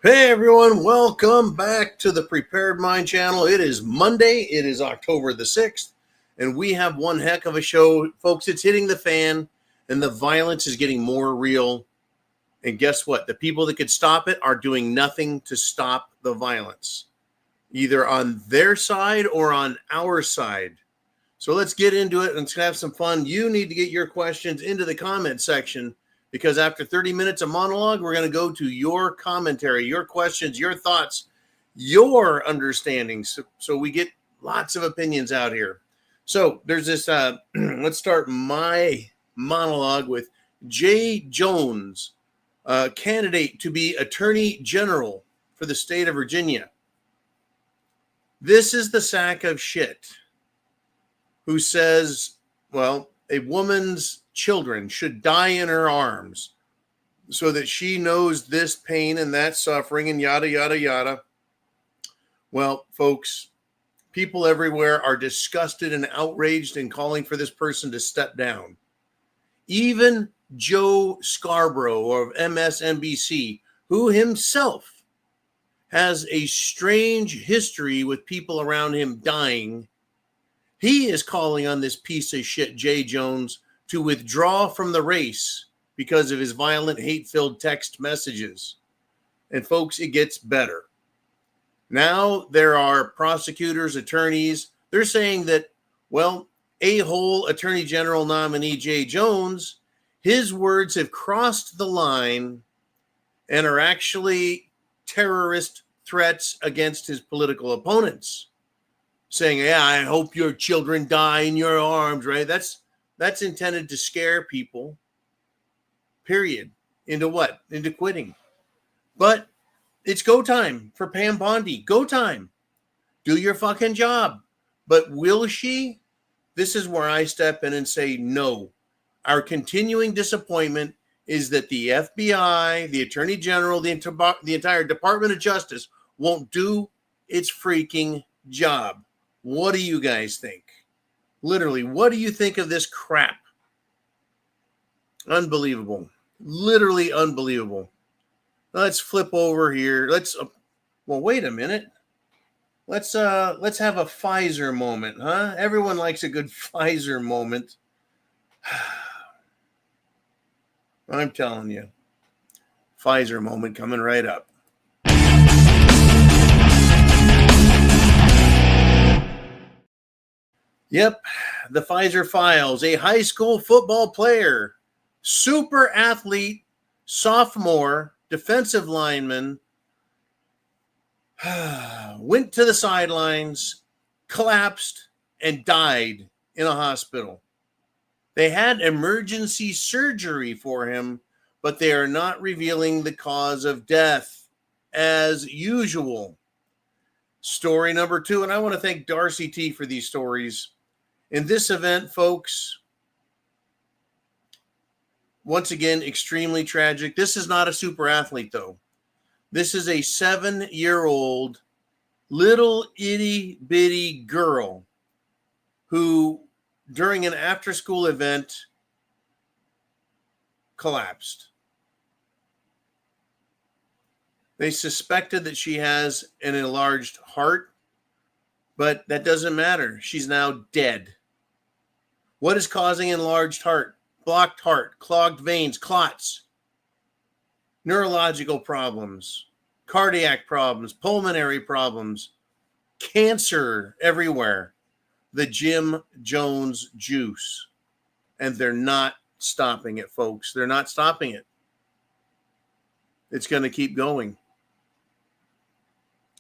Hey everyone, welcome back to the Prepared Mind channel. It is Monday, it is October the 6th, and we have one heck of a show. Folks, it's hitting the fan, and the violence is getting more real. And guess what? The people that could stop it are doing nothing to stop the violence, either on their side or on our side. So let's get into it and let's have some fun. You need to get your questions into the comment section, because after 30 minutes of monologue, we're going to go to your commentary, your questions, your thoughts, your understandings. So we get lots of opinions out here. So there's this, let's start my monologue with Jay Jones, candidate to be Attorney General for the state of Virginia. This is the sack of shit who says, well, a woman's children should die in her arms so that she knows this pain and that suffering and yada, yada, yada. Well, folks, people everywhere are disgusted and outraged and calling for this person to step down. Even Joe Scarborough of MSNBC, who himself has a strange history with people around him dying, he is calling on this piece of shit, Jay Jones, to withdraw from the race because of his violent, hate-filled text messages. And folks, it gets better. Now there are prosecutors, attorneys. They're saying that, well, a-hole Attorney General nominee Jay Jones, his words have crossed the line and are actually terrorist threats against his political opponents. Saying, yeah, I hope your children die in your arms, right? That's intended to scare people, period. Into what? Into quitting. But it's go time for Pam Bondi. Go time. Do your fucking job. But will she? This is where I step in and say no. Our continuing disappointment is that the FBI, the Attorney General, the entire Department of Justice won't do its freaking job. What do you guys think? Literally, what do you think of this crap? Unbelievable. Literally unbelievable. Let's flip over here. Well, wait a minute. Let's have a Pfizer moment, huh? Everyone likes a good Pfizer moment. I'm telling you. Pfizer moment coming right up. Yep, the Pfizer files. A high school football player, super athlete, sophomore, defensive lineman, went to the sidelines, collapsed, and died in a hospital. They had emergency surgery for him, but they are not revealing the cause of death as usual. Story number 2, and I want to thank Darcy T for these stories. In this event, folks, once again, extremely tragic. This is not a super athlete, though. This is a 7-year-old little itty-bitty girl who, during an after-school event, collapsed. They suspected that she has an enlarged heart, but that doesn't matter. She's now dead. What is causing enlarged heart, blocked heart, clogged veins, clots, neurological problems, cardiac problems, pulmonary problems, cancer everywhere? The Jim Jones juice. And they're not stopping it, folks. They're not stopping it. It's going to keep going.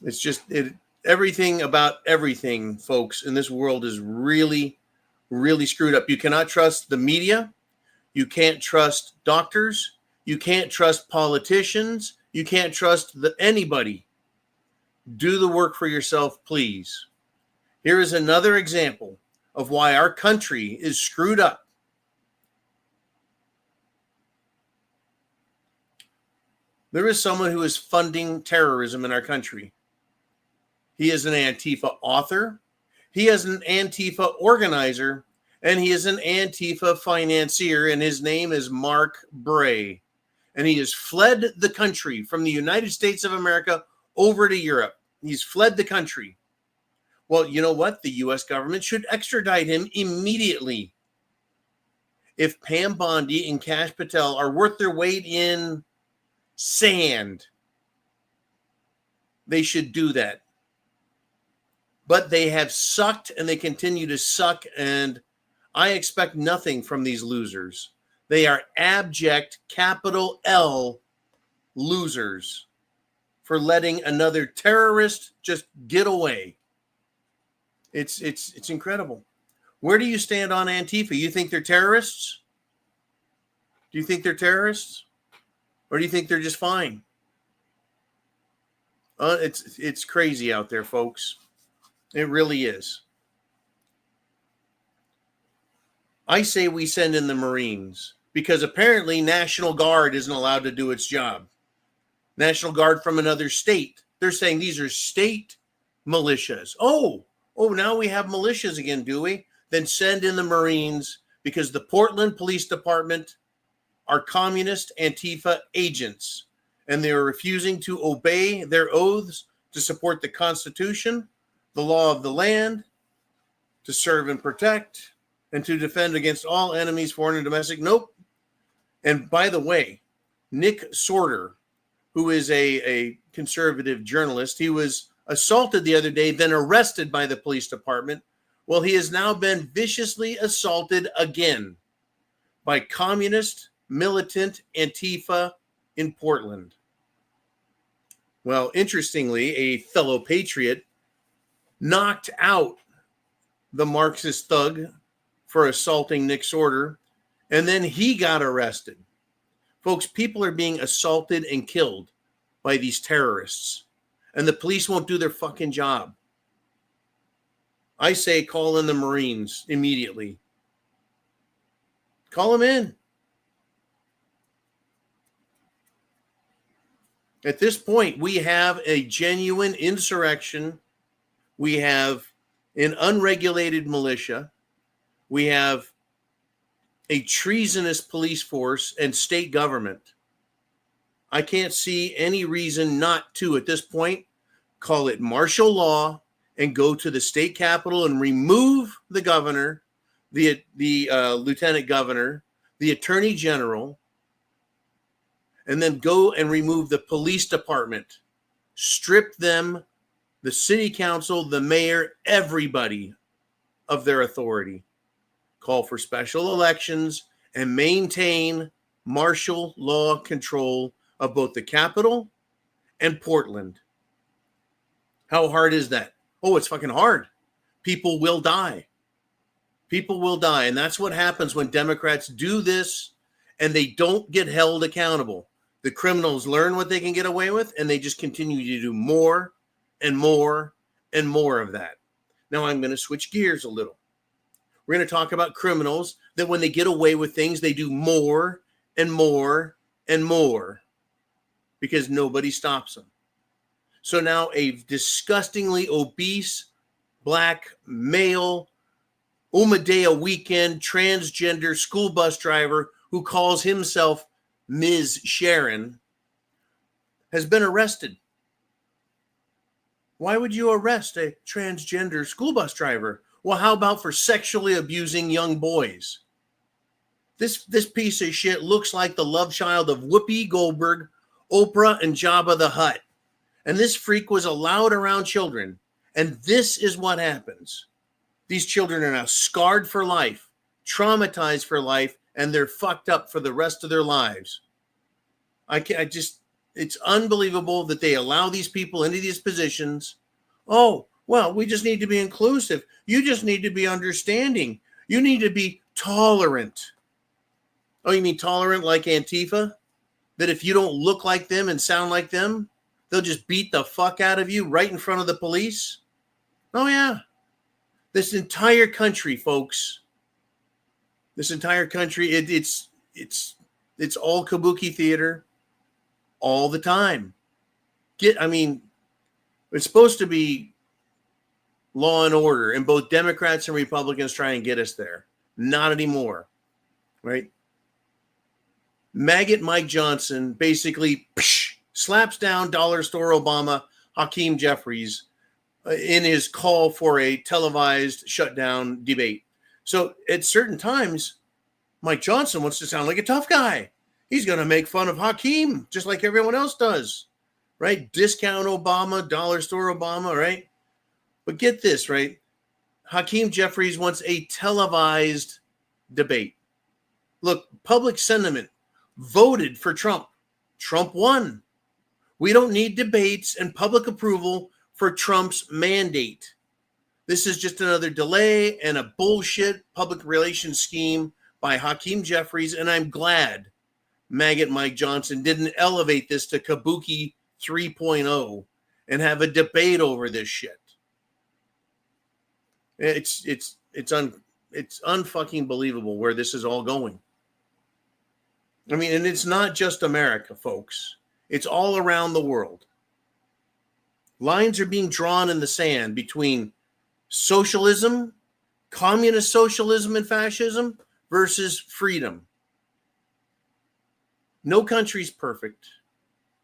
It's just everything about everything, folks, in this world is really, really screwed up. You cannot trust the media. You can't trust doctors. You can't trust politicians. You can't trust anybody. Do the work for yourself, please. Here is another example of why our country is screwed up. There is someone who is funding terrorism in our country. He is an Antifa author. He is an Antifa organizer, and he is an Antifa financier, and his name is Mark Bray. and he has fled the country from the United States of America over to Europe. He's fled the country. Well, you know what? The U.S. government should extradite him immediately. If Pam Bondi and Kash Patel are worth their weight in sand, they should do that. But they have sucked and they continue to suck, and I expect nothing from these losers. They are abject, capital L losers for letting another terrorist just get away. It's incredible. Where do you stand on Antifa? You think they're terrorists? Do you think they're terrorists? Or do you think they're just fine? It's crazy out there, folks. It really is. I say we send in the Marines because apparently National Guard isn't allowed to do its job. National Guard from another state. They're saying these are state militias. Oh, now we have militias again, do we? Then send in the Marines because the Portland Police Department are communist Antifa agents, and they are refusing to obey their oaths to support the Constitution, the law of the land, to serve and protect, and to defend against all enemies, foreign and domestic. Nope. And by the way, Nick Sorter, who is a conservative journalist, he was assaulted the other day, then arrested by the police department. Well, he has now been viciously assaulted again by communist militant Antifa in Portland. Well, interestingly, a fellow patriot knocked out the Marxist thug for assaulting Nick Sorter, and then he got arrested. Folks, people are being assaulted and killed by these terrorists, and the police won't do their fucking job. I say call in the Marines immediately. Call them in. At this point, we have a genuine insurrection. We have an unregulated militia. We have a treasonous police force and state government. I can't see any reason not to, at this point, call it martial law and go to the state capitol and remove the governor, the lieutenant governor, the attorney general, and then go and remove the police department, strip them, the city council, the mayor, everybody of their authority. Call for special elections and maintain martial law control of both the Capitol and Portland. How hard is that? Oh, it's fucking hard. People will die. People will die. And that's what happens when Democrats do this and they don't get held accountable. The criminals learn what they can get away with, and they just continue to do more and more and more of that. Now I'm going to switch gears a little. We're going to talk about criminals that when they get away with things, they do more and more and more because nobody stops them. So now a disgustingly obese black male Umadea weekend transgender school bus driver who calls himself Ms. Sharon has been arrested. Why would you arrest a transgender school bus driver? Well, how about for sexually abusing young boys? This piece of shit looks like the love child of Whoopi Goldberg, Oprah, and Jabba the Hutt. And this freak was allowed around children. And this is what happens. These children are now scarred for life, traumatized for life, and they're fucked up for the rest of their lives. It's unbelievable that they allow these people into these positions. Oh, well, we just need to be inclusive. You just need to be understanding. You need to be tolerant. Oh, you mean tolerant like Antifa? That if you don't look like them and sound like them, they'll just beat the fuck out of you right in front of the police? Oh, yeah. This entire country, folks. This entire country, it's all kabuki theater all the time. It's supposed to be law and order, and both Democrats and Republicans try and get us there. Not anymore, right? maggot Mike Johnson basically slaps down dollar store Obama Hakeem Jeffries in his call for a televised shutdown debate. So at certain times, Mike Johnson wants to sound like a tough guy. He's going to make fun of Hakeem just like everyone else does, right? Discount Obama, dollar store Obama, right? But get this, right? Hakeem Jeffries wants a televised debate. Look, public sentiment voted for Trump. Trump won. We don't need debates and public approval for Trump's mandate. This is just another delay and a bullshit public relations scheme by Hakeem Jeffries, and I'm glad maggot Mike Johnson didn't elevate this to Kabuki 3.0 and have a debate over this shit. It's unfucking believable where this is all going. I mean, and it's not just America, folks. It's all around the world. Lines are being drawn in the sand between socialism, communist socialism and fascism versus freedom. No country's perfect,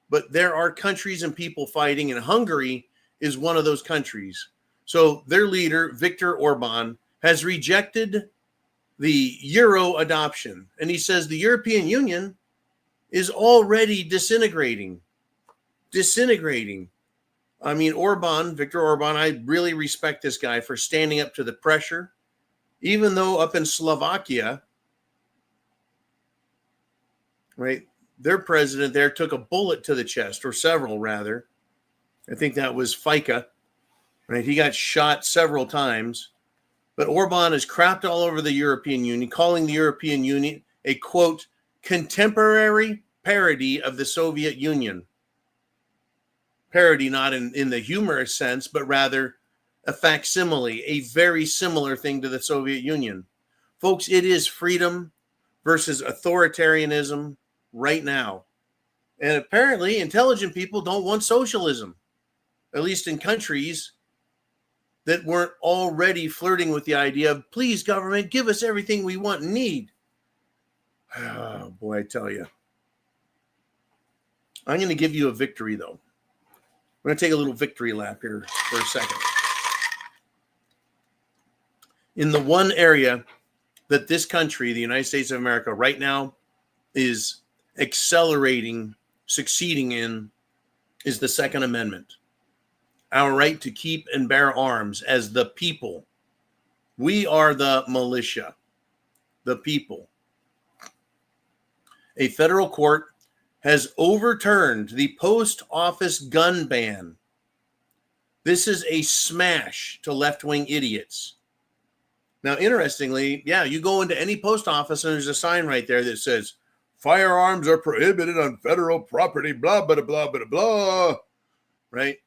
but there are countries and people fighting, and Hungary is one of those countries. So their leader, Viktor Orban, has rejected the euro adoption. And he says the European Union is already disintegrating. I mean, Viktor Orban, I really respect this guy for standing up to the pressure, even though up in Slovakia, right, their president there took a bullet to the chest, or several rather. I think that was Fica, right? He got shot several times. But Orban has crapped all over the European Union, calling the European Union a, quote, contemporary parody of the Soviet Union. Parody not in the humorous sense, but rather a facsimile, a very similar thing to the Soviet Union. Folks, it is freedom versus authoritarianism right now. And apparently intelligent people don't want socialism, at least in countries that weren't already flirting with the idea of, please, government, give us everything we want and need. Oh, boy, I tell you. I'm going to give you a victory, though. We're going to take a little victory lap here for a second. In the one area that this country, the United States of America, right now is accelerating, succeeding in, is the Second Amendment. Our right to keep and bear arms as the people. We are the militia, the people. A federal court has overturned the post office gun ban. This is a smash to left-wing idiots. Now, interestingly, yeah, you go into any post office and there's a sign right there that says, firearms are prohibited on federal property, blah, blah, blah, blah, blah, right?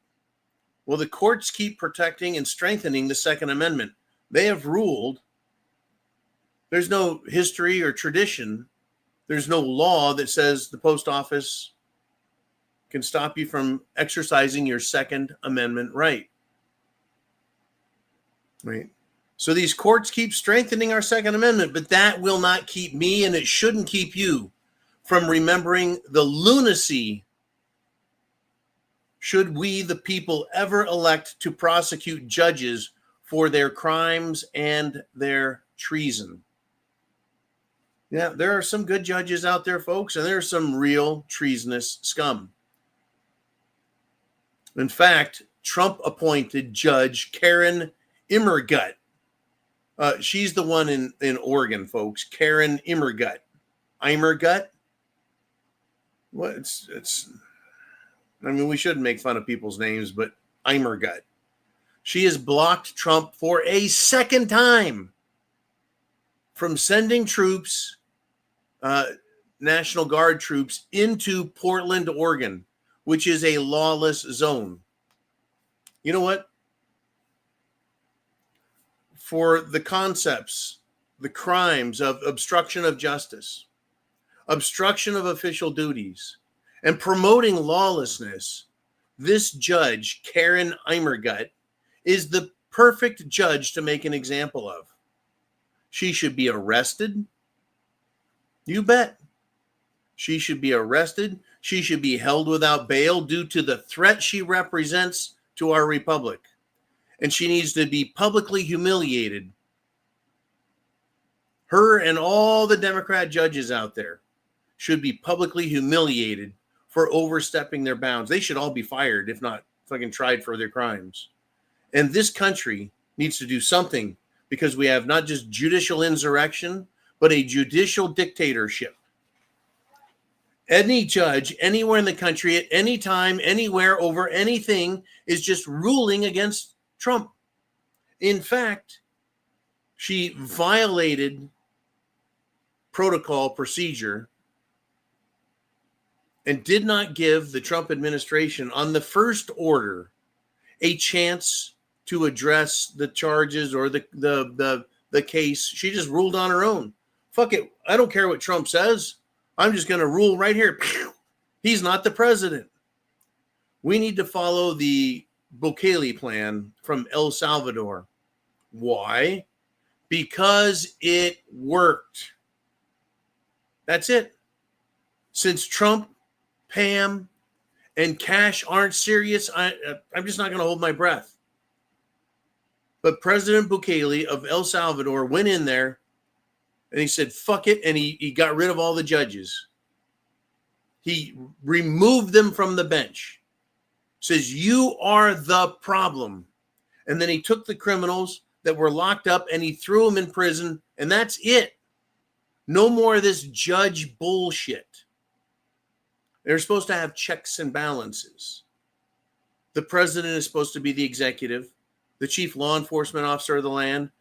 Well, the courts keep protecting and strengthening the Second Amendment. They have ruled there's no history or tradition. There's no law that says the post office can stop you from exercising your Second Amendment right. Right. So these courts keep strengthening our Second Amendment, but that will not keep me, and it shouldn't keep you, from remembering the lunacy should we, the people, ever elect to prosecute judges for their crimes and their treason. Yeah, there are some good judges out there, folks, and there are some real treasonous scum. In fact, Trump appointed Judge Karen Immergut. She's the one in Oregon, folks. Karen Immergut. Immergut? What? It's. I mean, we shouldn't make fun of people's names, but Immergut. She has blocked Trump for a second time from sending troops, National Guard troops, into Portland, Oregon, which is a lawless zone. You know what? For the concepts, the crimes of obstruction of justice, obstruction of official duties, and promoting lawlessness, this judge, Karen Immergut, is the perfect judge to make an example of. She should be arrested. You bet. She should be arrested. She should be held without bail due to the threat she represents to our republic. And she needs to be publicly humiliated. Her and all the Democrat judges out there should be publicly humiliated for overstepping their bounds. They should all be fired, if not fucking tried for their crimes. And this country needs to do something, because we have not just judicial insurrection, but a judicial dictatorship. Any judge anywhere in the country at any time, anywhere, over anything is just ruling against Trump. In fact, she violated protocol procedure and did not give the Trump administration on the first order a chance to address the charges or the case. She just ruled on her own. Fuck it. I don't care what Trump says. I'm just going to rule right here. He's not the president. We need to follow the Bukele plan from El Salvador. Why? Because it worked. That's it. Since Trump, Pam, and Cash aren't serious, I'm just not going to hold my breath. But President Bukele of El Salvador went in there and he said, fuck it. And he got rid of all the judges. He removed them from the bench. Says, you are the problem. And then he took the criminals that were locked up and he threw them in prison. And that's it. No more of this judge bullshit. They're supposed to have checks and balances. The president is supposed to be the executive, the chief law enforcement officer of the land,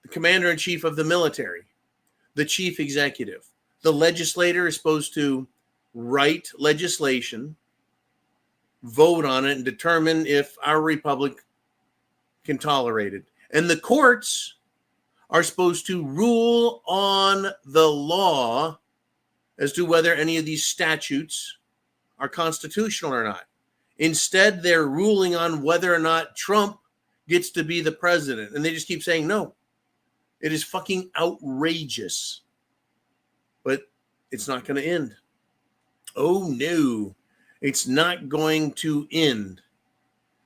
the commander-in-chief of the military, the chief executive. The legislator is supposed to write legislation, vote on it, and determine if our republic can tolerate it. And the courts are supposed to rule on the law as to whether any of these statutes are constitutional or not. Instead, they're ruling on whether or not Trump gets to be the president. And they just keep saying no. It is fucking outrageous. But it's not going to end. Oh, no. It's not going to end.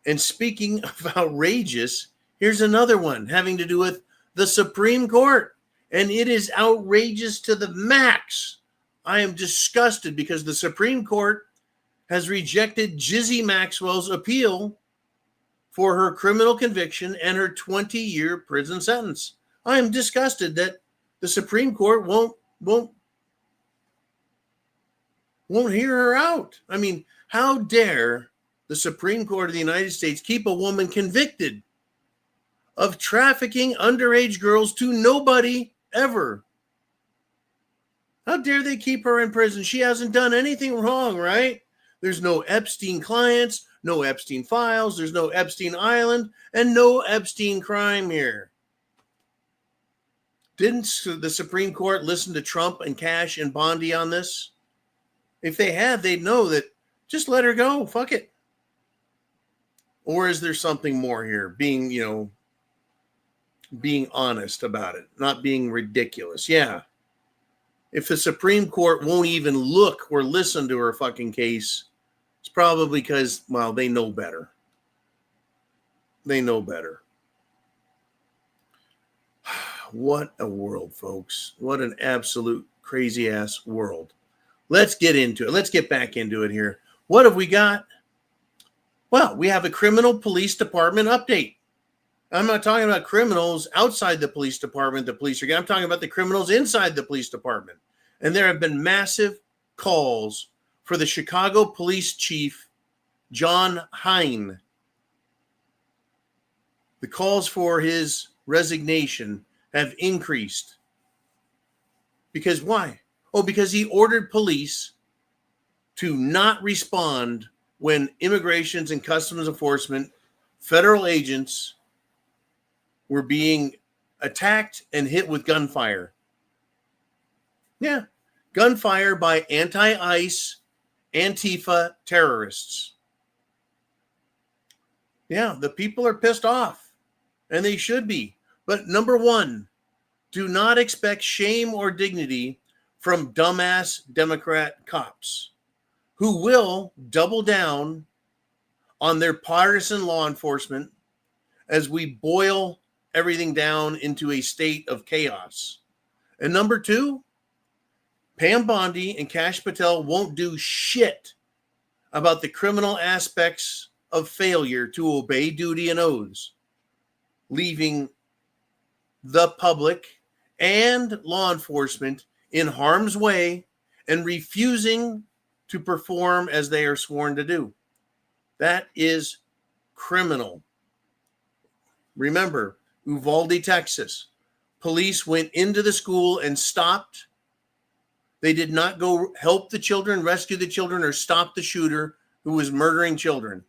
And speaking of outrageous, here's another one having to do with the Supreme Court. And it is outrageous to the max. I am disgusted because the Supreme Court has rejected Jizzy Maxwell's appeal for her criminal conviction and her 20-year prison sentence. I am disgusted that the Supreme Court won't hear her out. I mean, how dare the Supreme Court of the United States keep a woman convicted of trafficking underage girls to nobody ever? How dare they keep her in prison? She hasn't done anything wrong, right? There's no Epstein clients, no Epstein files, there's no Epstein Island, and no Epstein crime here. Didn't the Supreme Court listen to Trump and Cash and Bondi on this? If they had, they'd know that just let her go. Fuck it. Or is there something more here? Being honest about it, not being ridiculous. Yeah. If the Supreme Court won't even look or listen to her fucking case, it's probably because, well, they know better. They know better. What a world, folks. What an absolute crazy-ass world. Let's get into it. Let's get back into it here. What have we got? Well, we have a criminal police department update. I'm not talking about criminals outside the police department, the police are getting. I'm talking about the criminals inside the police department. And there have been massive calls for the Chicago police chief, John Hine. The calls for his resignation have increased. Because why? Oh, because he ordered police to not respond when immigrations and customs enforcement, federal agents were being attacked and hit with gunfire. Yeah, gunfire by anti-ICE, Antifa terrorists. Yeah, the people are pissed off, and they should be. But number one, do not expect shame or dignity from dumbass Democrat cops who will double down on their partisan law enforcement as we boil everything down into a state of chaos. And number two, Pam Bondi and Kash Patel won't do shit about the criminal aspects of failure to obey duty and oaths, leaving the public and law enforcement in harm's way and refusing to perform as they are sworn to do. That is criminal. Remember, Uvalde, Texas, police went into the school and stopped. They did not go help the children, rescue the children, or stop the shooter who was murdering children.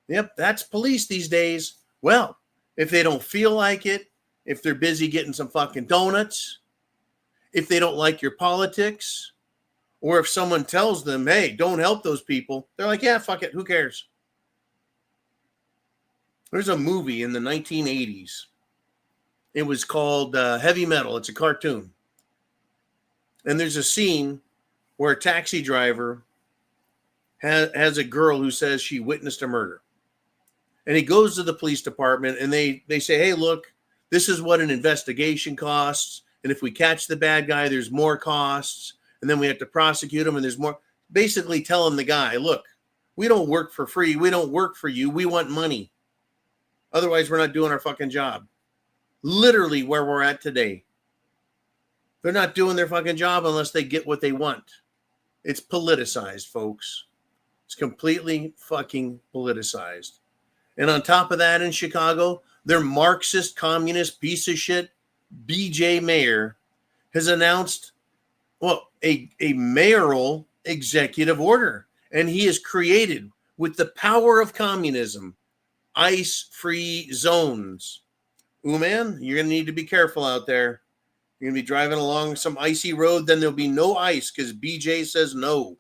Yep, that's police these days. Well, if they don't feel like it, if they're busy getting some fucking donuts, if they don't like your politics, or if someone tells them, hey, don't help those people, they're like, yeah, fuck it, who cares? There's a movie in the 1980s. It was called Heavy Metal. It's a cartoon. And there's a scene where a taxi driver has a girl who says she witnessed a murder. And he goes to the police department and they say, hey, look, this is what an investigation costs. And if we catch the bad guy, there's more costs. And then we have to prosecute him and there's more. Basically telling the guy, look, we don't work for free. We don't work for you. We want money. Otherwise, we're not doing our fucking job. Literally where we're at today. They're not doing their fucking job unless they get what they want. It's politicized, folks. It's completely fucking politicized. And on top of that, in Chicago, their Marxist communist piece of shit, BJ Mayor, has announced, well, a mayoral executive order. And he has created, with the power of communism, ice-free zones. Ooh, man, you're going to need to be careful out there. You're going to be driving along some icy road, then there'll be no ice because BJ says no.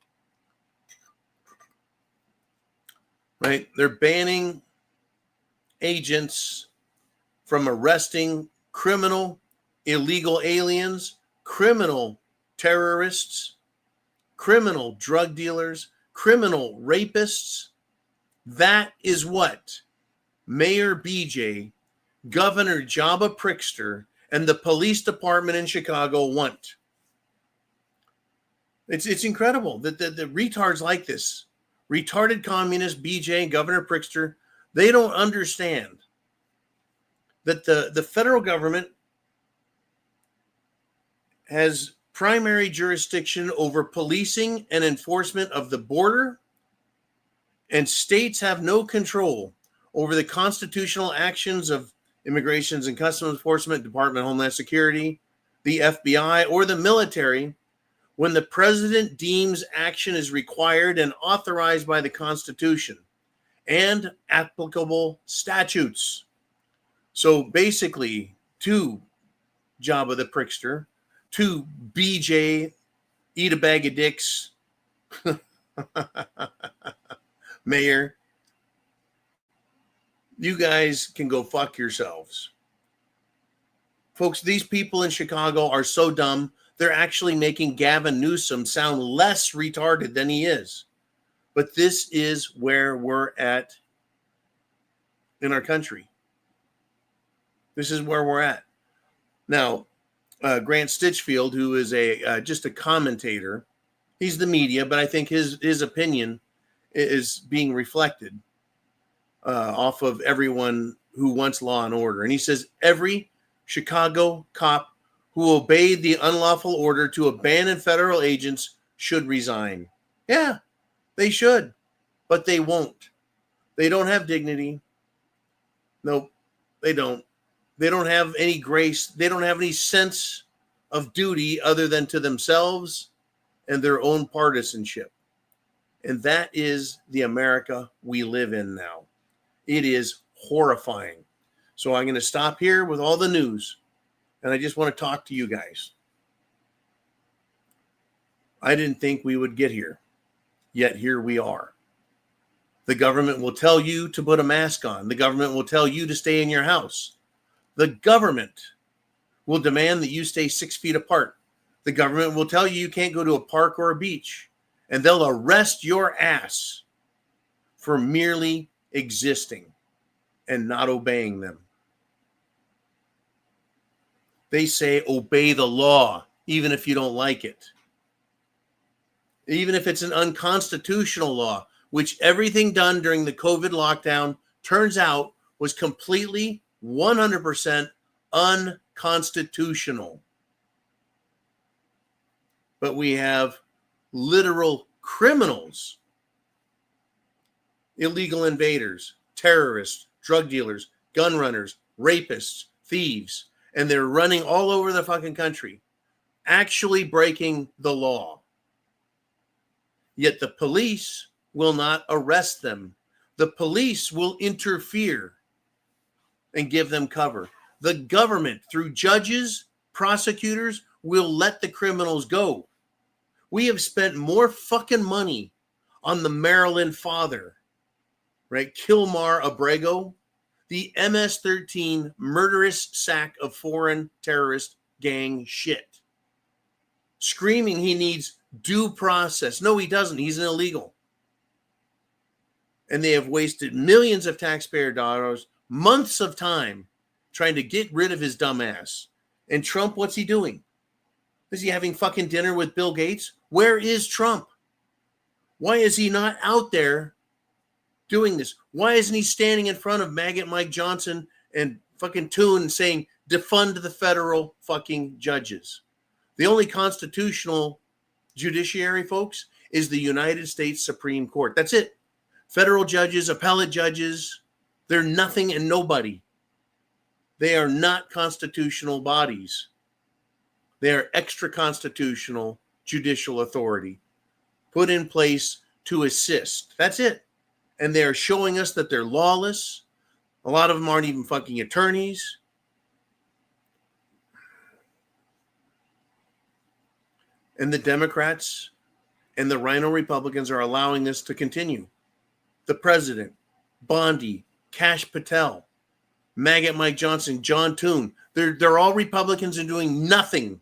Right? They're banning agents from arresting criminal, illegal aliens, criminal terrorists, criminal drug dealers, criminal rapists. That is what Mayor BJ, Governor Jabba Prickster, and the police department in Chicago want. It's incredible that the retards like this, retarded communist BJ and Governor Prickster, they don't understand that the federal government has primary jurisdiction over policing and enforcement of the border, and states have no control over the constitutional actions of Immigrations and Customs Enforcement, Department of Homeland Security, the FBI, or the military when the president deems action is required and authorized by the Constitution and applicable statutes. So basically, to Jabba the Prickster, to BJ, eat a bag of dicks, Mayor, you guys can go fuck yourselves. Folks, these people in Chicago are so dumb, they're actually making Gavin Newsom sound less retarded than he is. But this is where we're at in our country. This is where we're at. Now, Grant Stinchfield, who is just a commentator, he's the media, but I think his opinion is being reflected off of everyone who wants law and order. And he says every Chicago cop who obeyed the unlawful order to abandon federal agents should resign. Yeah, they should, but they won't. They don't have dignity. Nope, they don't. They don't have any grace. They don't have any sense of duty other than to themselves and their own partisanship. And that is the America we live in now. It is horrifying. So I'm going to stop here with all the news. And I just want to talk to you guys. I didn't think we would get here. Yet here we are. The government will tell you to put a mask on. The government will tell you to stay in your house. The government will demand that you stay 6 feet apart. The government will tell you you can't go to a park or a beach, and they'll arrest your ass for merely existing and not obeying them. They say obey the law, even if you don't like it. Even if it's an unconstitutional law, which everything done during the COVID lockdown turns out was completely 100% unconstitutional. But we have literal criminals, illegal invaders, terrorists, drug dealers, gun runners, rapists, thieves, and they're running all over the fucking country, actually breaking the law. Yet the police will not arrest them. The police will interfere and give them cover. The government, through judges, prosecutors, will let the criminals go. We have spent more fucking money on the Maryland father, right? Kilmar Abrego, the MS-13 murderous sack of foreign terrorist gang shit. Screaming he needs due process. No, he doesn't. He's an illegal. And they have wasted millions of taxpayer dollars, months of time trying to get rid of his dumb ass. And Trump, what's he doing? Is he having fucking dinner with Bill Gates? Where is Trump? Why is he not out there doing this? Why isn't he standing in front of Maggot Mike Johnson and fucking Toon saying, defund the federal fucking judges? The only constitutional judiciary, folks, is the United States Supreme Court. That's it. Federal judges, appellate judges, they're nothing and nobody. They are not constitutional bodies. They are extra constitutional judicial authority put in place to assist. That's it. And they are showing us that they're lawless. A lot of them aren't even fucking attorneys. And the Democrats and the Rhino Republicans are allowing this to continue. The president, Bondi, Kash Patel, Maggot Mike Johnson, John Toon, they're all Republicans and doing nothing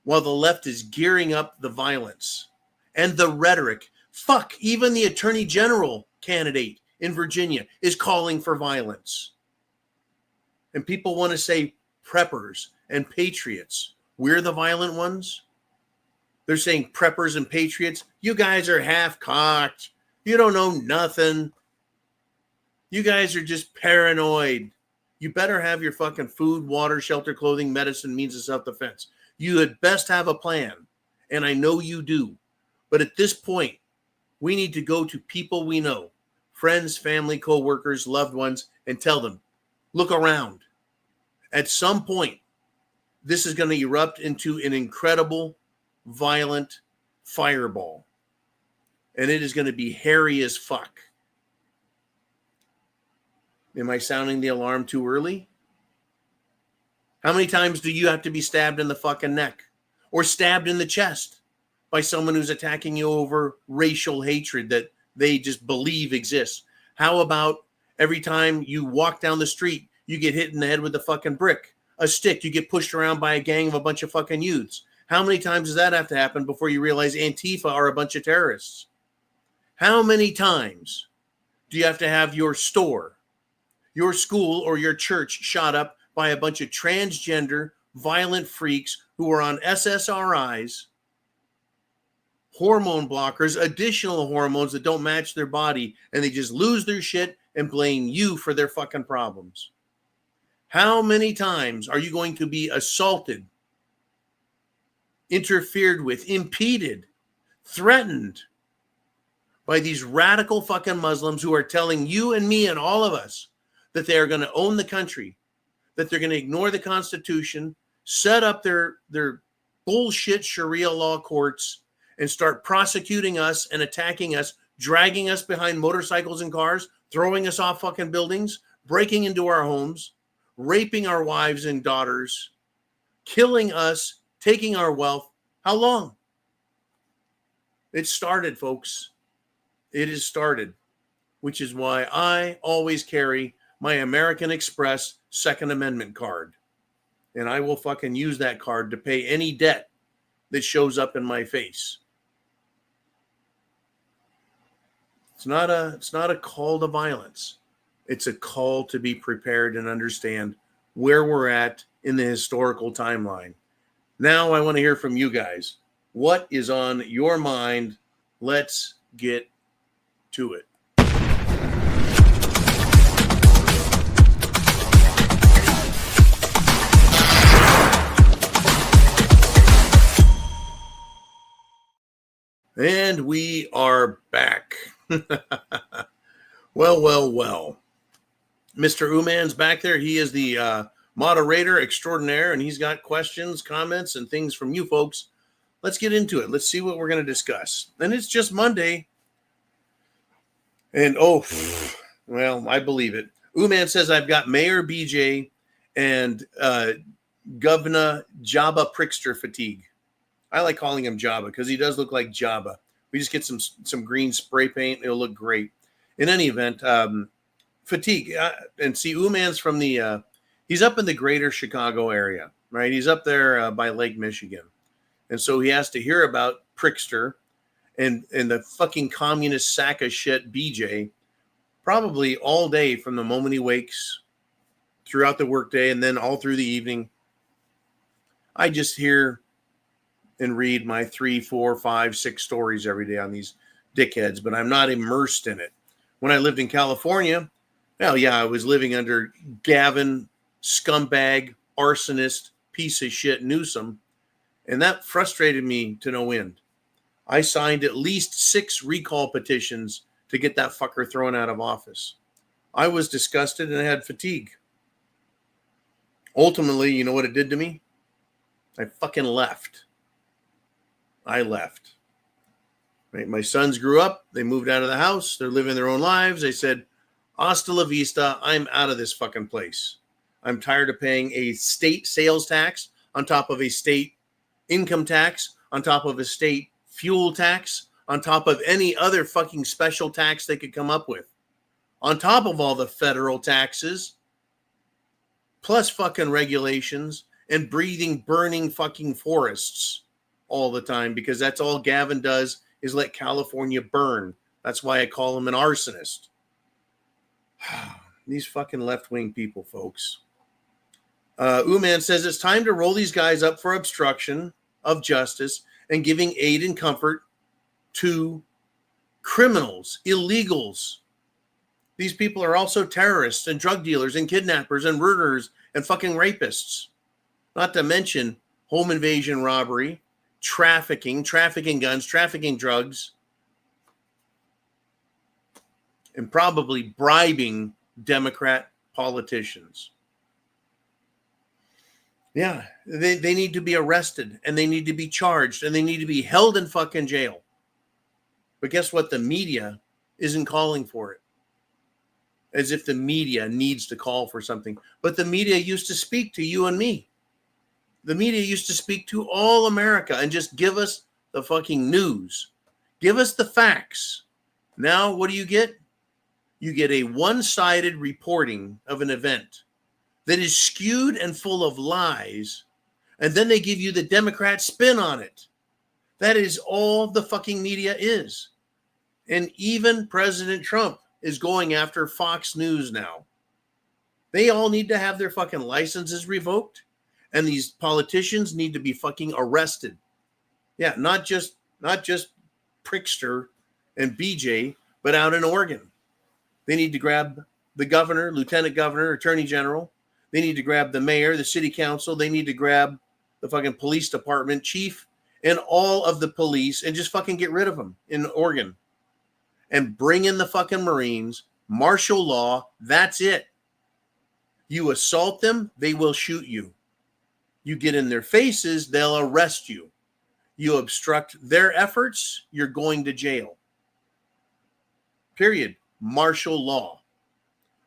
while the left is gearing up the violence and the rhetoric. Fuck, even the attorney general candidate in Virginia is calling for violence. And people want to say preppers and patriots. We're the violent ones. They're saying preppers and patriots. You guys are half-cocked. You don't know nothing. You guys are just paranoid. You better have your fucking food, water, shelter, clothing, medicine, means of self-defense. You had best have a plan, and I know you do. But at this point, we need to go to people we know, friends, family, co-workers, loved ones, and tell them, look around. At some point, this is going to erupt into an incredible, violent fireball. And it is going to be hairy as fuck. Am I sounding the alarm too early? How many times do you have to be stabbed in the fucking neck or stabbed in the chest by someone who's attacking you over racial hatred that they just believe exists? How about every time you walk down the street, you get hit in the head with a fucking brick, a stick, you get pushed around by a gang of a bunch of fucking youths? How many times does that have to happen before you realize Antifa are a bunch of terrorists? How many times do you have to have your store, your school, or your church shot up by a bunch of transgender, violent freaks who are on SSRIs, hormone blockers, additional hormones that don't match their body, and they just lose their shit and blame you for their fucking problems? How many times are you going to be assaulted, interfered with, impeded, threatened by these radical fucking Muslims who are telling you and me and all of us that they are going to own the country, that they're going to ignore the Constitution, set up their bullshit Sharia law courts, and start prosecuting us and attacking us, dragging us behind motorcycles and cars, throwing us off fucking buildings, breaking into our homes, raping our wives and daughters, killing us, taking our wealth? How long? It started, folks. It has started, which is why I always carry my American Express Second Amendment card. and I will fucking use that card to pay any debt that shows up in my face. It's not a call to violence. It's a call to be prepared and understand where we're at in the historical timeline. Now I want to hear from you guys. What is on your mind? Let's get to it. And we are back. Well. Mr. Uman's back there. He is the moderator extraordinaire, and he's got questions, comments, and things from you folks. Let's get into it. Let's see what we're going to discuss. And it's just Monday. And, well, I believe it. Uman says, I've got Mayor BJ and Governor Jabba Prickster fatigue. I like calling him Jabba because he does look like Jabba. We just get some green spray paint. It'll look great. In any event, fatigue. And see, Uman's from he's up in the greater Chicago area, right? He's up there by Lake Michigan. And so he has to hear about Prickster and the fucking communist sack of shit BJ probably all day from the moment he wakes throughout the workday and then all through the evening. I just hear and read my 3, 4, 5, 6 stories every day on these dickheads, but I'm not immersed in it. When I lived in California, hell yeah, I was living under Gavin, scumbag, arsonist, piece of shit Newsom, and that frustrated me to no end. I signed at least 6 recall petitions to get that fucker thrown out of office. I was disgusted and I had fatigue. Ultimately, you know what it did to me? I fucking left. I left. Right? My sons grew up. They moved out of the house. They're living their own lives. They said, hasta la vista. I'm out of this fucking place. I'm tired of paying a state sales tax on top of a state income tax, on top of a state fuel tax, on top of any other fucking special tax they could come up with, on top of all the federal taxes, plus fucking regulations and burning fucking forests all the time, because that's all Gavin does is let California burn. That's why I call him an arsonist. These fucking left-wing people, folks. Uman says it's time to roll these guys up for obstruction of justice and giving aid and comfort to criminals, illegals. These people are also terrorists and drug dealers and kidnappers and murderers and fucking rapists. Not to mention home invasion, robbery, trafficking guns, trafficking drugs, and probably bribing Democrat politicians. Yeah, they need to be arrested and they need to be charged and they need to be held in fucking jail. But guess what? The media isn't calling for it. As if the media needs to call for something. But the media used to speak to you and me. The media used to speak to all America and just give us the fucking news. Give us the facts. Now, what do you get? You get a one-sided reporting of an event that is skewed and full of lies, and then they give you the Democrat spin on it. That is all the fucking media is. And even President Trump is going after Fox News now. They all need to have their fucking licenses revoked, and these politicians need to be fucking arrested. Yeah, not just Prickster and BJ, but out in Oregon. They need to grab the governor, lieutenant governor, attorney general. They need to grab the mayor, the city council. They need to grab the fucking police department chief and all of the police and just fucking get rid of them in Oregon. And bring in the fucking Marines, martial law. That's it. You assault them, they will shoot you. You get in their faces, they'll arrest you. You obstruct their efforts, you're going to jail. Period. Martial law.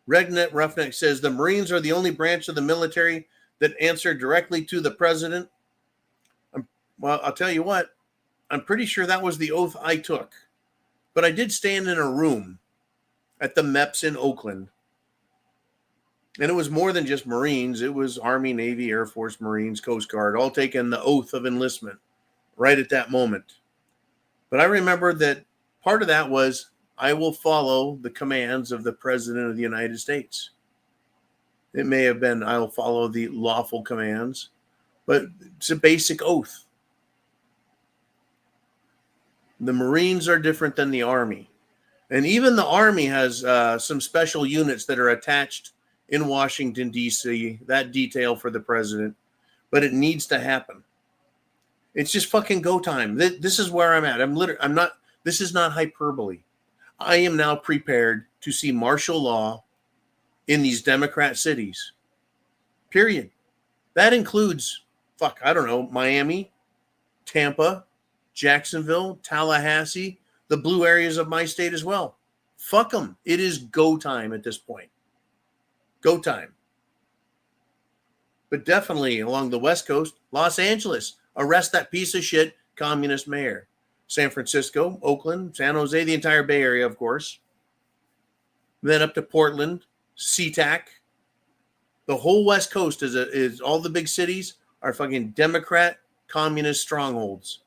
Regnet Roughneck says the Marines are the only branch of the military that answer directly to the president. Well, I'll tell you what, I'm pretty sure that was the oath I took. But I did stand in a room at the MEPS in Oakland And it was more than just Marines. It was Army, Navy, Air Force, Marines, Coast Guard, all taking the oath of enlistment right at that moment. But I remember that part of that was, I will follow the commands of the President of the United States. It may have been, I will follow the lawful commands, but it's a basic oath. The Marines are different than the Army. And even the Army has some special units that are attached in Washington, D.C., that detail for the president. But it needs to happen. It's just fucking go time. This is where I'm at. This is not hyperbole. I am now prepared to see martial law in these Democrat cities. Period. That includes, Miami, Tampa, Jacksonville, Tallahassee, the blue areas of my state as well. Fuck them. It is go time at this point. Go time. But definitely along the West Coast, Los Angeles, arrest that piece of shit communist mayor. San Francisco, Oakland, San Jose, the entire Bay Area, of course. Then up to Portland, SeaTac. The whole West Coast is all the big cities are fucking Democrat communist strongholds.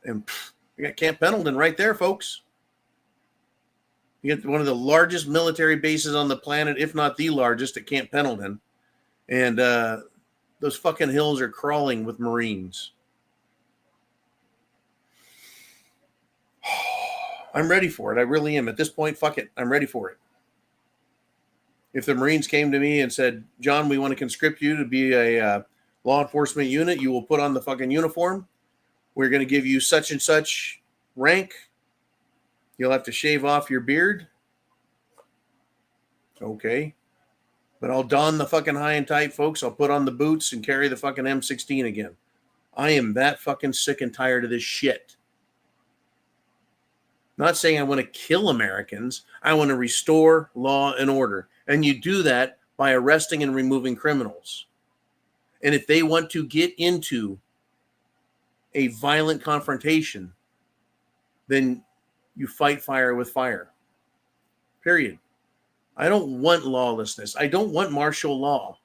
And we got Camp Pendleton right there, folks. You get one of the largest military bases on the planet, if not the largest, at Camp Pendleton. And those fucking hills are crawling with Marines. I'm ready for it. I really am. At this point, fuck it. I'm ready for it. If the Marines came to me and said, John, we want to conscript you to be a law enforcement unit, you will put on the fucking uniform. We're going to give you such and such rank. You'll have to shave off your beard. Okay. But I'll don the fucking high and tight, folks. I'll put on the boots and carry the fucking M16 again. I am that fucking sick and tired of this shit. Not saying I want to kill Americans. I want to restore law and order. And you do that by arresting and removing criminals. And if they want to get into a violent confrontation, then you fight fire with fire. Period. I don't want lawlessness. I don't want martial law.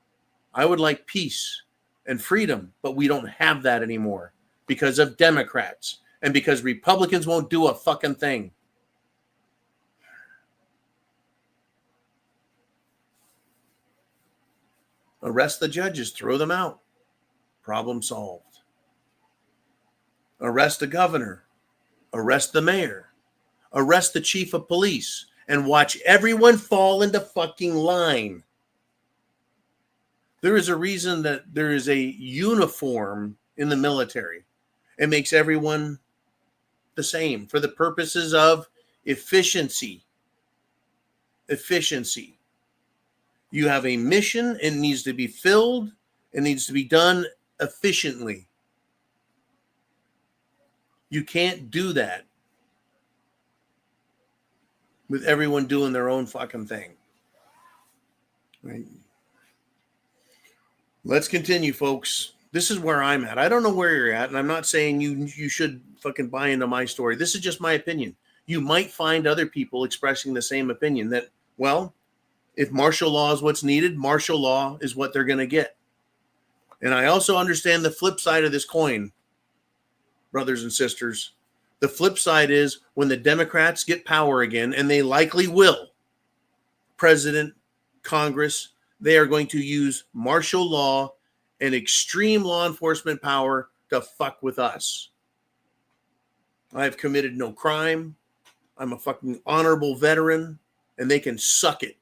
I would like peace and freedom, but we don't have that anymore because of Democrats and because Republicans won't do a fucking thing. Arrest the judges, throw them out. Problem solved. Arrest the governor, arrest the mayor, arrest the chief of police, and watch everyone fall into fucking line. There is a reason that there is a uniform in the military. It makes everyone the same for the purposes of efficiency. Efficiency. You have a mission, it needs to be filled, it needs to be done efficiently. You can't do that with everyone doing their own fucking thing. Right? Let's continue, folks. This is where I'm at. I don't know where you're at, and I'm not saying you should fucking buy into my story. This is just my opinion. You might find other people expressing the same opinion that, well, if martial law is what's needed, martial law is what they're going to get. And I also understand the flip side of this coin, brothers and sisters. The flip side is when the Democrats get power again, and they likely will, President, Congress, they are going to use martial law and extreme law enforcement power to fuck with us. I have committed no crime. I'm a fucking honorable veteran, and they can suck it.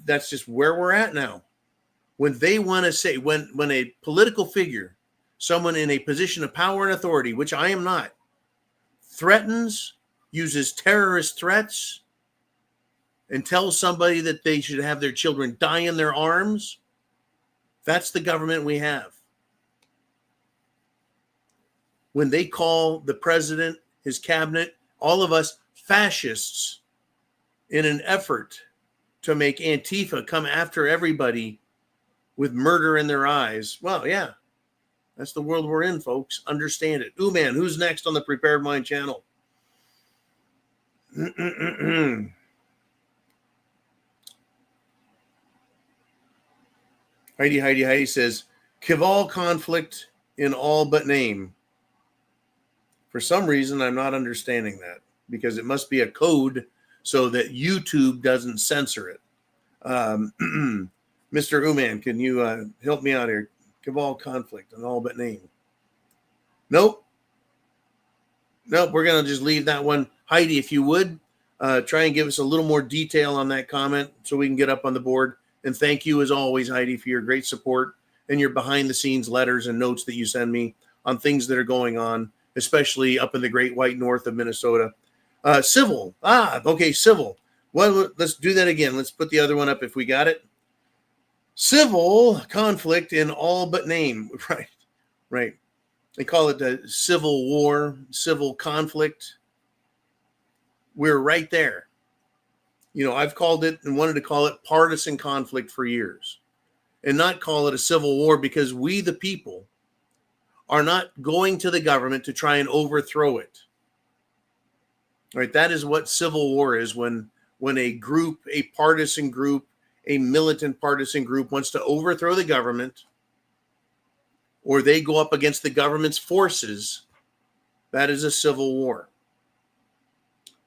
That's just where we're at now. When they want to say, when a political figure, someone in a position of power and authority, which I am not, threatens, uses terrorist threats, and tells somebody that they should have their children die in their arms, that's the government we have. When they call the president, his cabinet, all of us fascists in an effort to make Antifa come after everybody with murder in their eyes, well, yeah, that's the world we're in, folks. Understand it. Ooh, man, who's next on the Prepared Mind channel? Heidi says, Kival conflict in all but name. For some reason, I'm not understanding that because it must be a code so that YouTube doesn't censor it. Mr. Uman, can you help me out here? Kival conflict in all but name. Nope. We're going to just leave that one. Heidi, if you would, try and give us a little more detail on that comment so we can get up on the board. And thank you, as always, Heidi, for your great support and your behind-the-scenes letters and notes that you send me on things that are going on, especially up in the great white north of Minnesota. Civil. Okay, civil. Well, let's do that again. Let's put the other one up if we got it. Civil conflict in all but name. Right. They call it the civil war, civil conflict. We're right there. I've called it and wanted to call it partisan conflict for years and not call it a civil war because we, the people, are not going to the government to try and overthrow it. Right? That is what civil war is when a group, a partisan group, a militant partisan group wants to overthrow the government or they go up against the government's forces. That is a civil war.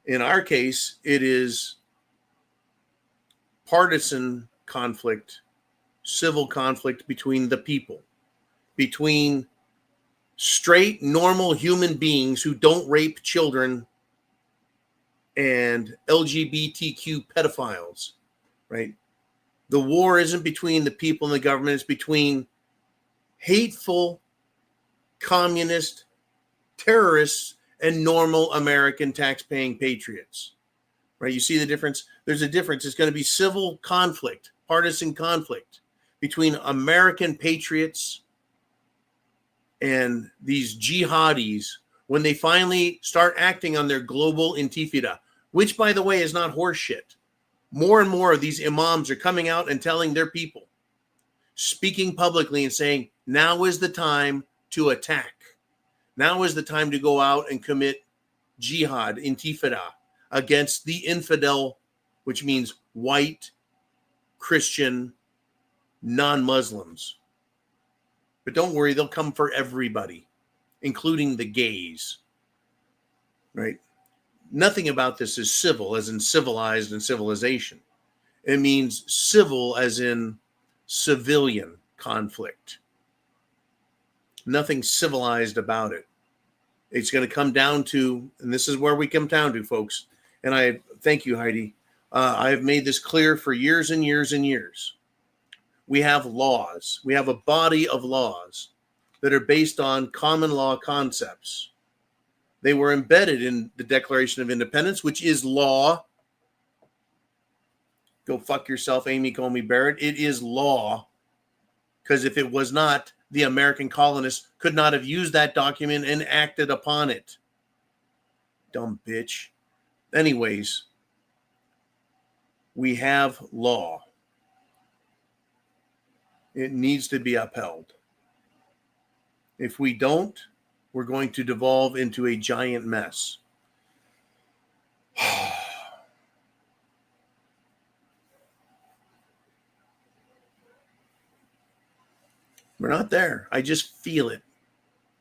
In our case, it is partisan conflict, civil conflict between the people, between straight, normal human beings who don't rape children and LGBTQ pedophiles, right? The war isn't between the people and the government. It's between hateful communist terrorists and normal American tax-paying patriots, right? You see the difference? There's a difference. It's going to be civil conflict, partisan conflict between American patriots and these jihadis when they finally start acting on their global intifada, which, by the way, is not horseshit. More and more of these imams are coming out and telling their people, speaking publicly and saying, now is the time to attack. Now is the time to go out and commit jihad, intifada, against the infidel, which means white, Christian, non-Muslims. But don't worry, they'll come for everybody, including the gays, right? Nothing about this is civil, as in civilized and civilization. It means civil, as in civilian conflict. Nothing civilized about it. It's going to come down to, and this is where we come down to, folks. And I thank you, Heidi. I have made this clear for years and years and years. We have laws. We have a body of laws that are based on common law concepts. They were embedded in the Declaration of Independence, which is law. Go fuck yourself, Amy Coney Barrett. It is law. Because if it was not, the American colonists could not have used that document and acted upon it. Dumb bitch. Anyways, we have law. It needs to be upheld. If we don't, we're going to devolve into a giant mess. We're not there. I just feel it.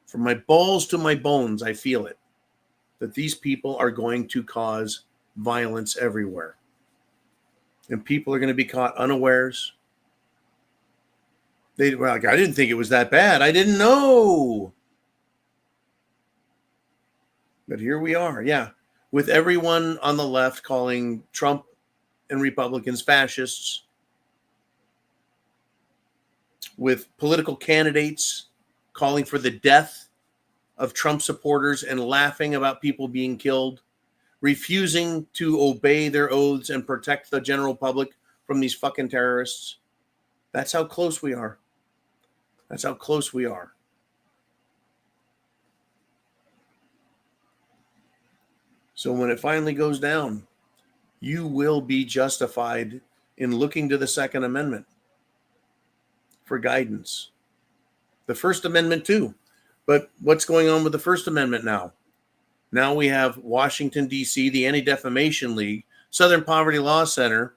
From my balls to my bones, I feel it. That these people are going to cause violence everywhere. And people are going to be caught unawares. I didn't think it was that bad. I didn't know. But here we are, yeah. With everyone on the left calling Trump and Republicans fascists. With political candidates calling for the death of Trump supporters and laughing about people being killed, refusing to obey their oaths and protect the general public from these fucking terrorists. That's how close we are. That's how close we are. So when it finally goes down, you will be justified in looking to the Second Amendment for guidance. The First Amendment too. But what's going on with the First Amendment now? Now we have Washington, D.C., the Anti-Defamation League, Southern Poverty Law Center,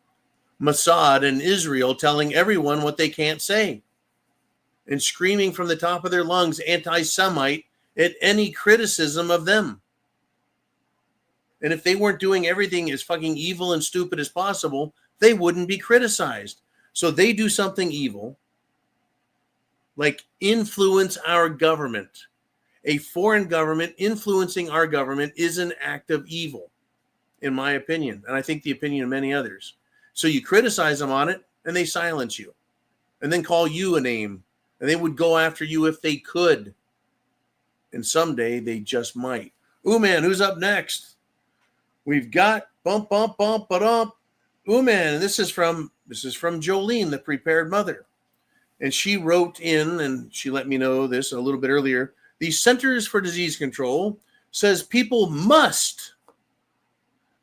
Mossad and Israel telling everyone what they can't say and screaming from the top of their lungs anti-Semite at any criticism of them. And if they weren't doing everything as fucking evil and stupid as possible, they wouldn't be criticized. So they do something evil, like influence our government. A foreign government influencing our government is an act of evil, in my opinion, and I think the opinion of many others. So you criticize them on it, and they silence you, and then call you a name, and they would go after you if they could. And someday they just might. Ooh, man, who's up next? We've got bump, bump, bump, ba-dump. Ooh, man, and this is from Jolene, the prepared mother. And she wrote in, and she let me know this a little bit earlier. The Centers for Disease Control says people must,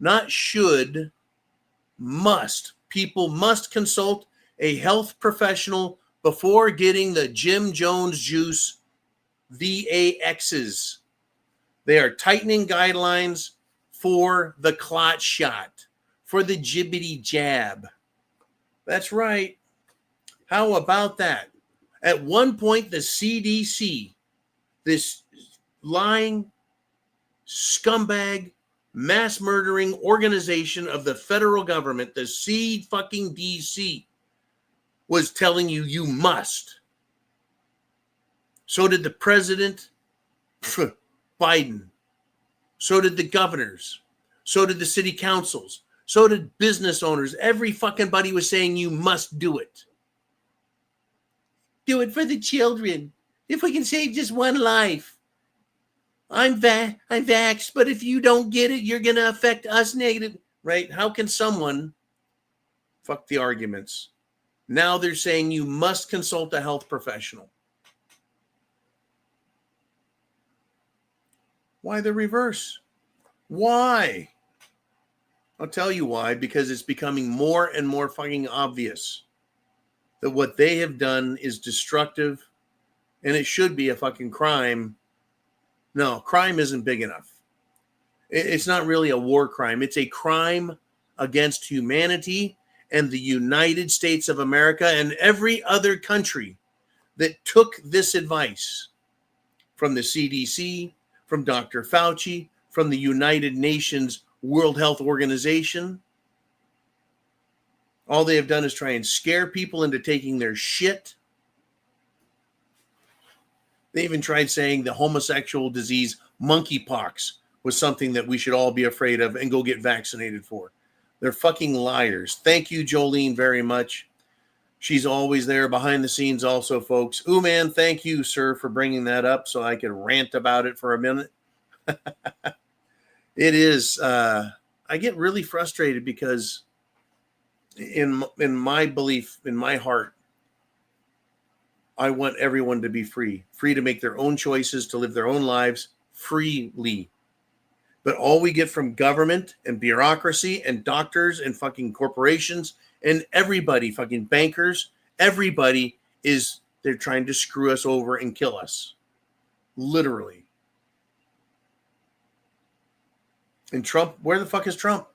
not should, must. People must consult a health professional before getting the Jim Jones juice VAXs. They are tightening guidelines for the clot shot, for the jibbity jab. That's right. How about that? At one point, the CDC, this lying, scumbag, mass murdering organization of the federal government, the CDC, was telling you, you must. So did the president, Biden. So did the governors. So did the city councils. So did business owners. Every fucking buddy was saying you must do it. Do it for the children. If we can save just one life. I'm vaxxed, but if you don't get it, you're going to affect us negative. Right? How can someone, fuck the arguments. Now they're saying you must consult a health professional. Why the reverse? Why? I'll tell you why. Because it's becoming more and more fucking obvious that what they have done is destructive, and it should be a fucking crime. No, crime isn't big enough. It's not really a war crime. It's a crime against humanity and the United States of America and every other country that took this advice from the CDC, from Dr. Fauci, from the United Nations World Health Organization. All they have done is try and scare people into taking their shit. They even tried saying the homosexual disease monkeypox was something that we should all be afraid of and go get vaccinated for. They're fucking liars. Thank you, Jolene, very much. She's always there behind the scenes also, folks. Ooh, man, thank you, sir, for bringing that up so I could rant about it for a minute. It is. I get really frustrated because in my belief, in my heart, I want everyone to be free to make their own choices, to live their own lives freely. But all we get from government and bureaucracy and doctors and fucking corporations and everybody, fucking bankers, everybody is, they're trying to screw us over and kill us. Literally. And Trump, where the fuck is Trump?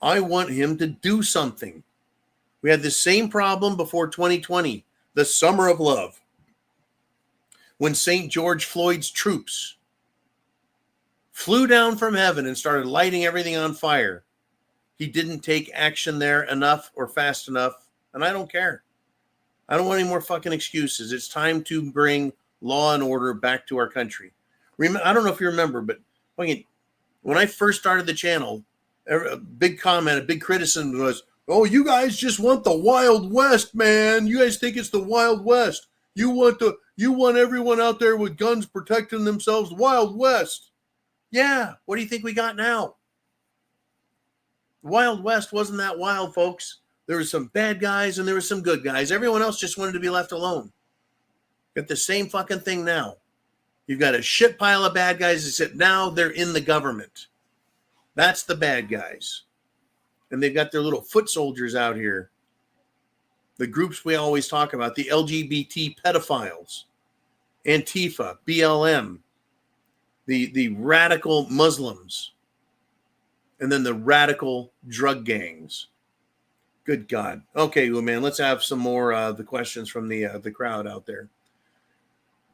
I want him to do something. We had the same problem before 2020, the summer of love, when St. George Floyd's troops flew down from heaven and started lighting everything on fire. He didn't take action there enough or fast enough, and I don't care. I don't want any more fucking excuses. It's time to bring law and order back to our country. I don't know if you remember, but when I first started the channel, a big comment, a big criticism was, oh, you guys just want the Wild West, man. You guys think it's the Wild West. You want everyone out there with guns protecting themselves. Wild West. Yeah, what do you think we got now? Wild West wasn't that wild, folks. There were some bad guys and there were some good guys. Everyone else just wanted to be left alone. Got the same fucking thing now. You've got a shit pile of bad guys, except now they're in the government. That's the bad guys. And they've got their little foot soldiers out here. The groups we always talk about, the LGBT pedophiles, Antifa, BLM, the radical Muslims, and then the radical drug gangs. Good God. Okay, well, man, let's have some more the questions from the crowd out there.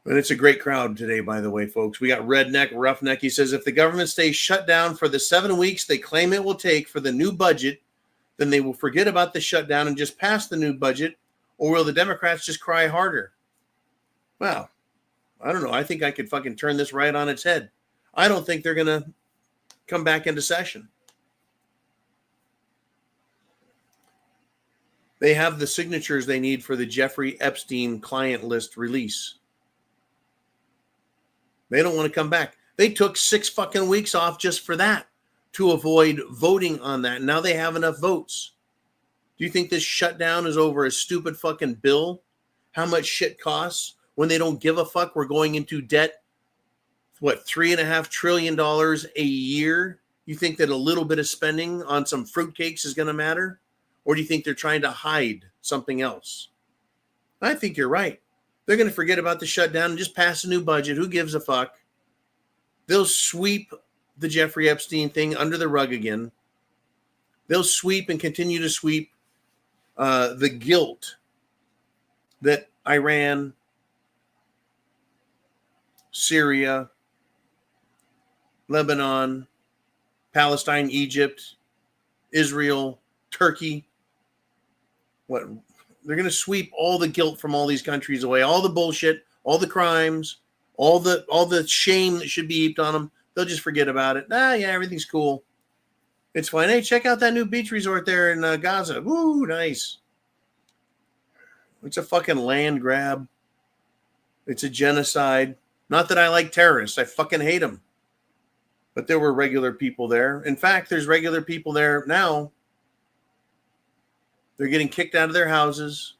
And it's a great crowd today, by the way, folks. We got Redneck, Roughneck. He says, if the government stays shut down for the 7 weeks they claim it will take for the new budget, then they will forget about the shutdown and just pass the new budget, or will the Democrats just cry harder? Well, I don't know. I think I could fucking turn this right on its head. I don't think they're going to come back into session. They have the signatures they need for the Jeffrey Epstein client list release. They don't want to come back. They took 6 fucking weeks off just for that, to avoid voting on that. Now they have enough votes. Do you think this shutdown is over a stupid fucking bill? How much shit costs when they don't give a fuck? We're going into debt, what, $3.5 trillion a year? You think that a little bit of spending on some fruitcakes is going to matter? Or do you think they're trying to hide something else? I think you're right. They're going to forget about the shutdown and just pass a new budget. Who gives a fuck? They'll sweep the Jeffrey Epstein thing under the rug again. They'll sweep and continue to sweep the guilt that Iran, Syria, Lebanon, Palestine, Egypt, Israel, Turkey, they're going to sweep all the guilt from all these countries away, all the bullshit, all the crimes, all the shame that should be heaped on them. They'll just forget about it. Yeah, everything's cool. It's fine. Hey, check out that new beach resort there in Gaza. Woo, nice. It's a fucking land grab. It's a genocide. Not that I like terrorists. I fucking hate them. But there were regular people there. In fact, there's regular people there now. They're getting kicked out of their houses.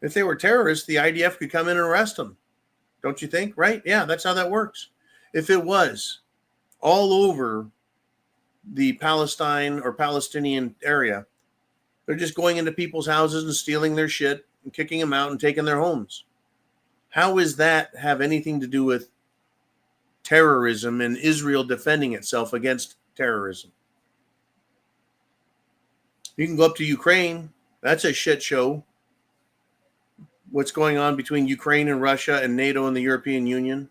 If they were terrorists, the IDF could come in and arrest them. Don't you think? Right? Yeah, that's how that works. If it was all over the Palestine or Palestinian area, they're just going into people's houses and stealing their shit and kicking them out and taking their homes. How does that have anything to do with terrorism and Israel defending itself against terrorism? You can go up to Ukraine. That's a shit show. What's going on between Ukraine and Russia and NATO and the European Union?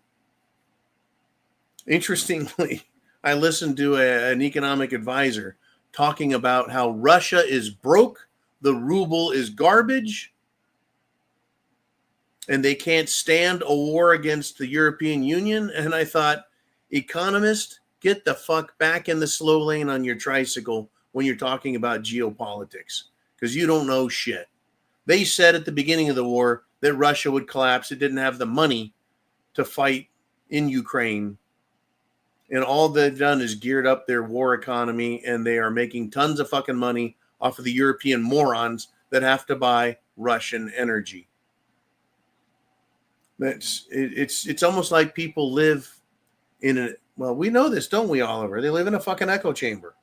Interestingly, I listened to an economic advisor talking about how Russia is broke, the ruble is garbage, and they can't stand a war against the European Union. And I thought, economist, get the fuck back in the slow lane on your tricycle when you're talking about geopolitics, because you don't know shit. They said at the beginning of the war that Russia would collapse. It didn't have the money to fight in Ukraine. And all they've done is geared up their war economy, and they are making tons of fucking money off of the European morons that have to buy Russian energy. It's almost like people live in a, well, we know this, don't we, Oliver? They live in a fucking echo chamber.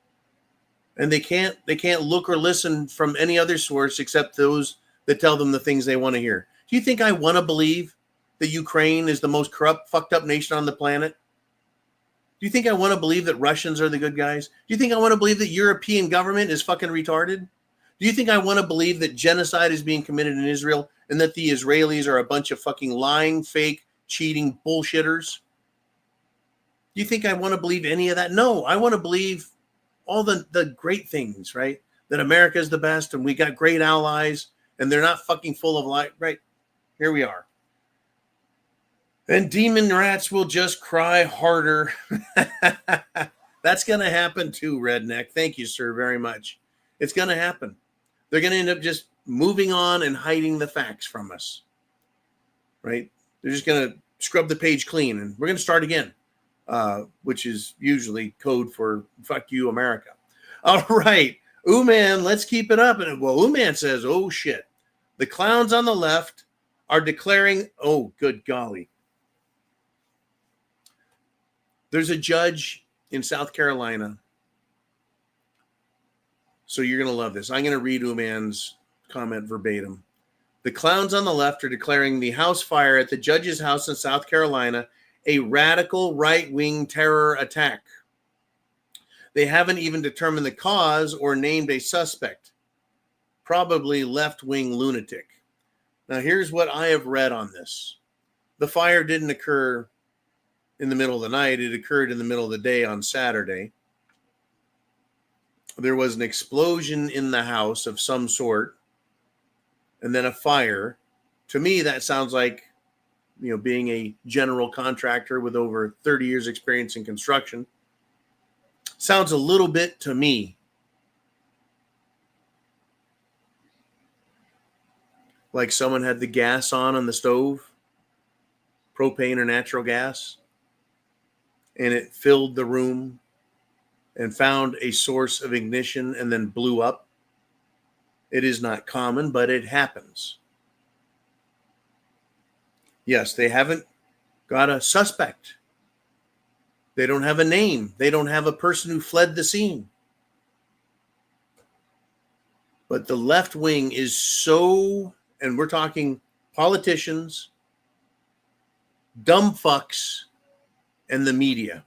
And they can't look or listen from any other source except those that tell them the things they want to hear. Do you think I want to believe that Ukraine is the most corrupt, fucked up nation on the planet? Do you think I want to believe that Russians are the good guys? Do you think I want to believe that European government is fucking retarded? Do you think I want to believe that genocide is being committed in Israel and that the Israelis are a bunch of fucking lying, fake, cheating bullshitters? Do you think I want to believe any of that? No, I want to believe all the great things, right? That America is the best and we got great allies and they're not fucking full of light. Right, here we are. And demon rats will just cry harder. That's going to happen too, Redneck. Thank you, sir, very much. It's going to happen. They're going to end up just moving on and hiding the facts from us, right? They're just going to scrub the page clean and we're going to start again. Which is usually code for fuck you, America. All right. Ooman, let's keep it up. And well, Ooman says, oh shit. The clowns on the left are declaring, oh, good golly. There's a judge in South Carolina. So you're going to love this. I'm going to read Ooman's comment verbatim. The clowns on the left are declaring the house fire at the judge's house in South Carolina a radical right-wing terror attack. They haven't even determined the cause or named a suspect, probably left-wing lunatic. Now, here's what I have read on this. The fire didn't occur in the middle of the night. It occurred in the middle of the day on Saturday. There was an explosion in the house of some sort, and then a fire. To me, that sounds like, being a general contractor with over 30 years experience in construction. Sounds a little bit to me like someone had the gas on the stove, propane or natural gas, and it filled the room and found a source of ignition and then blew up. It is not common, but it happens. Yes, they haven't got a suspect. They don't have a name. They don't have a person who fled the scene. But the left wing is so, and we're talking politicians, dumb fucks, and the media.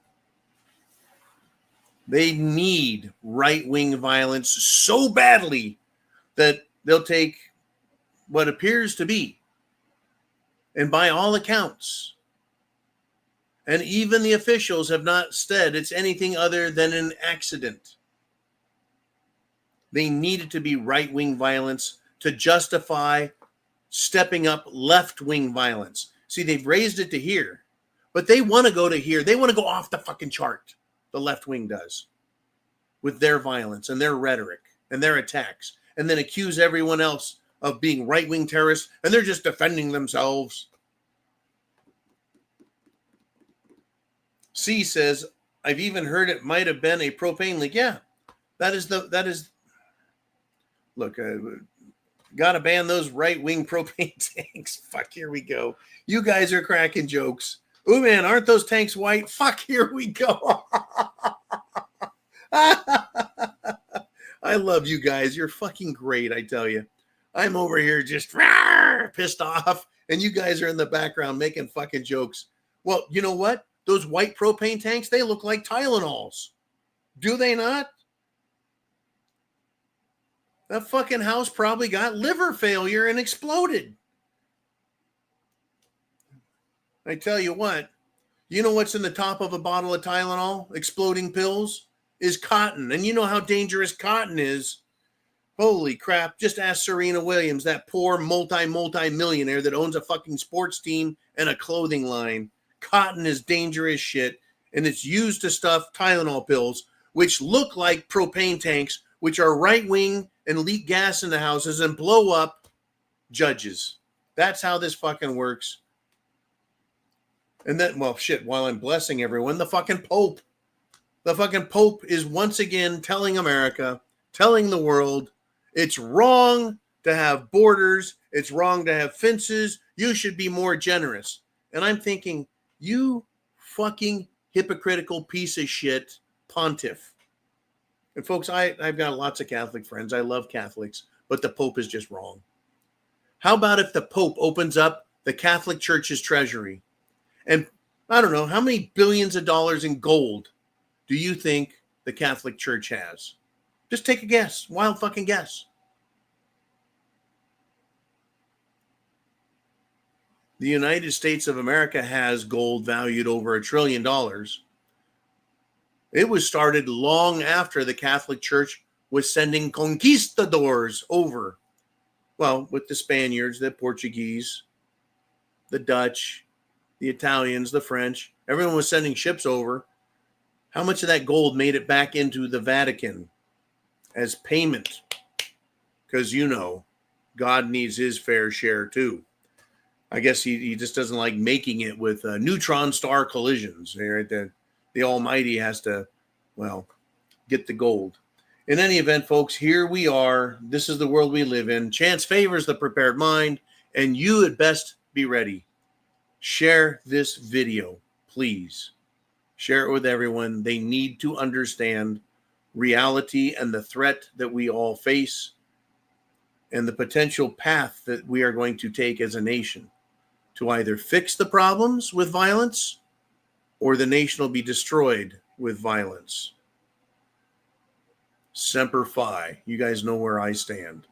They need right-wing violence so badly that they'll take what appears to be, and by all accounts, and even the officials have not said it's anything other than an accident. They need it to be right-wing violence to justify stepping up left-wing violence. See, they've raised it to here, but they want to go to here. They want to go off the fucking chart. The left wing does, with their violence and their rhetoric and their attacks, and then accuse everyone else of being right-wing terrorists, and they're just defending themselves. C says, I've even heard it might have been a propane leak. Yeah, that is, look, got to ban those right-wing propane tanks. Fuck, here we go. You guys are cracking jokes. Oh, man, aren't those tanks white? Fuck, here we go. I love you guys. You're fucking great, I tell you. I'm over here just pissed off, and you guys are in the background making fucking jokes. Well, you know what? Those white propane tanks, they look like Tylenols. Do they not? That fucking house probably got liver failure and exploded. I tell you what, you know what's in the top of a bottle of Tylenol, exploding pills, is cotton. And you know how dangerous cotton is. Holy crap. Just ask Serena Williams, that poor multi-millionaire that owns a fucking sports team and a clothing line. Cotton is dangerous shit, and it's used to stuff Tylenol pills, which look like propane tanks, which are right-wing and leak gas in the houses and blow up judges. That's how this fucking works. And then, well, shit, while I'm blessing everyone, the fucking Pope is once again telling America, telling the world, it's wrong to have borders. It's wrong to have fences. You should be more generous. And I'm thinking, you fucking hypocritical piece of shit pontiff. And folks, I've got lots of Catholic friends. I love Catholics, but the Pope is just wrong. How about if the Pope opens up the Catholic Church's treasury? And I don't know, how many billions of dollars in gold do you think the Catholic Church has? Just take a guess. Wild fucking guess. The United States of America has gold valued over $1 trillion. It was started long after the Catholic Church was sending conquistadors over. Well, with the Spaniards, the Portuguese, the Dutch, the Italians, the French. Everyone was sending ships over. How much of that gold made it back into the Vatican as payment? Because, God needs his fair share too. I guess he just doesn't like making it with neutron star collisions. Right? The Almighty has to, get the gold. In any event, folks, here we are. This is the world we live in. Chance favors the prepared mind, and you had best be ready. Share this video, please. Share it with everyone. They need to understand reality and the threat that we all face and the potential path that we are going to take as a nation to either fix the problems with violence or the nation will be destroyed with violence. Semper Fi. You guys know where I stand.